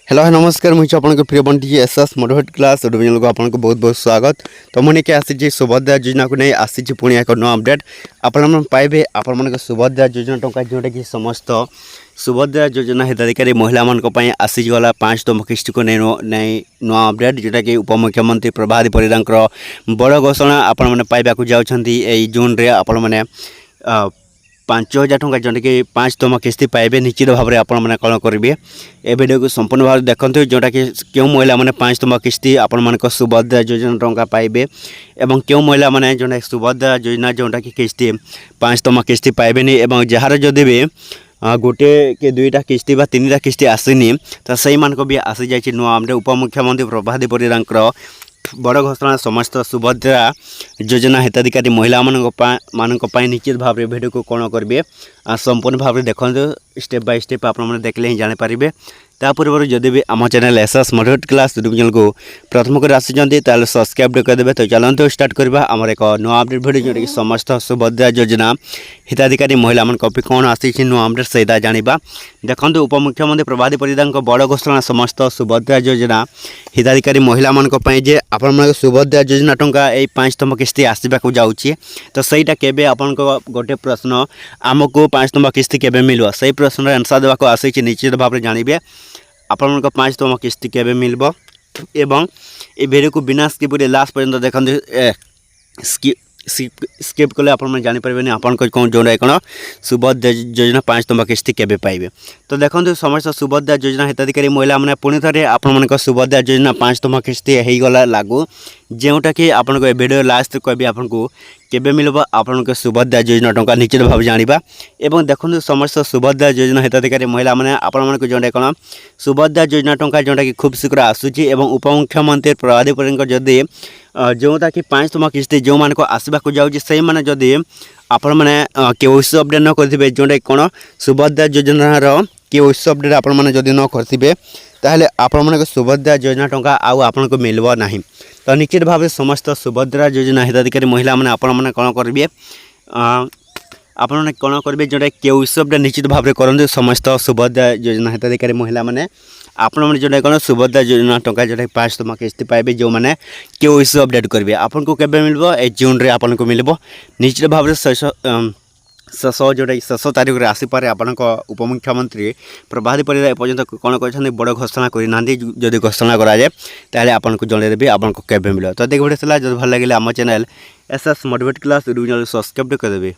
Hello नमस्कार मुझे आपको प्रिय Bunty SS motivate class YouTube को आपको बहुत बहुत स्वागत। तो मुझे के आसी सुभद्रा योजना को नहीं आसी पुणी एक नुआ अपडेट आपण पाइबे आपण सुभद्रा योजना टंका जोटा कि समस्त सुभद्रा योजना हिताधिकारी महिला मान आसीगला 5तम किस्ती को नहीं नुआ अपडेट जोटा कि उपमुख्यमंत्री प्रभात परिड़ा बड़ घोषणा आपण मैंने पाइबा जाऊँगी जून रे आपण मैंने 5,000 टंका जोटा कि 5तम किस्ती पाइबे निश्चित भाव में आपण मैंने कौन करेंगे ए वीडियो को संपूर्ण भाव देखते जोटा कि क्यों महिला मैंने 5तम किस्ती आपण मान सुभद्रा योजना टंका पाइबे एवं क्यों महिला मैंने जोटा सुभद्रा योजना जोटा कि किस्ती 5तम किस्ती पाइबे नहीं जार जदि भी गोटे के 2टा किस्ती बा 3टा किस्ती आसनी तो सही मान को भी आसी जाए नुआ उपमुख्यमंत्री प्रभात परिड़ा बड़ घोषणा समस्त सुभद्रा योजना हिताधिकारी महिला मानक निश्चित भाव में वीडियो को कौन करेंगे संपूर्ण भाव में देखते स्टेप बाय स्टेप आप देखले ही जानीपारे। ता पूर्व जदि भी आम channel SS motivate class YouTube channel को प्रथम कर आसी सब्सक्राइब करदे। तो चलते स्टार्ट करवा आमर एक नुआ अपडेट वीडियो जोटा कि समस्त सुभद्रा योजना हिताधिकारी महिला मान कौन आसी नुआ अपडेट सहीदा जाना देखते उपमुख्यमंत्री प्रभात परिड़ा बड़ घोषणा समस्त सुभद्रा योजना हिताधिकारी महिला मान आपण सुभद्रा योजना टंका यही 5तम किस्ती आसवाक जाऊँगी तो सहीटा केबे आपण गोटे प्रश्न आमको 5तम किस्ती केबे मिलबो सही प्रश्न आंसर देवाक आसी निश्चित भाव में जानवे आपण 5तम किस्ती केबे मिलबो एवं ये वीडियो को बिना स्किप लास्ट पर्यंत देखते स्किप कले आप जानीपारे आपन कौन जो कौन सुभद्रा योजना 5तम किस्ती केबे पाइबे। तो देखते समस्त सुभद्रा योजना हिताधिकारी महिला मैंने पुणी थे आपण सुभद्रा योजना 5तम किस्ती हो गला लागू जोटा कि आपन को वीडियो लास्ट कहबी आपन को केबे मिलबो आपन को सुभद्रा योजना टंका निश्चित भाव जानिबा एवं देखते समस्त सुभद्रा योजना हिताधिकारी महिला मैंने आपण जोटा कौन सुभद्रा योजना टंका जोटा कि खूब शीघ्र आसूची एवं उपमुख्यमंत्री प्रभात परिड़ा जदि जोटा कि 5तम किस्ती जो मान को आसवाक जाऊँगी से मैंने जदि आपण मैंने केओसी अपडेट न करेंगे जोटा कौन सुभद्रा योजनार केओसी अपडेट आपण मैंने जदि न करेंगे ताहले आपण मन सुभद्रा योजना टंका आउ आपन को मिलबो नहीं। तो निश्चित भाव में समस्त सुभद्रा योजना हिताधिकारी महिला मैंने आपण मैंने कौन करेंगे आपने कौन करेंगे जोटा केओसी अपडेट निश्चित भाव में करेंगे समस्त सुभद्रा योजना हिताधिकारी महिला मैंने आपण मैंने जोटा कौन सुभद्रा योजना टंका जोटा 5तम किस्ती पाइबे जो मैंने केओसी अपडेट करेंगे आपन को केबे मिलबो ए जून रे आपन को मिलबो निश्चित भाव में शेष जोटा 6 तारीख में आसीपे आपण उपमुख्यमंत्री प्रभात परिड़ा एपर्यंत कौन कर बड़ घोषणा करना जदि घोषणा कराए ताहले आपन को जनइबी आपन को केबे मिल। तो देख वीडियो जो भल लगे आम channel SS motivate class YouTube channel subscribe करदेवे।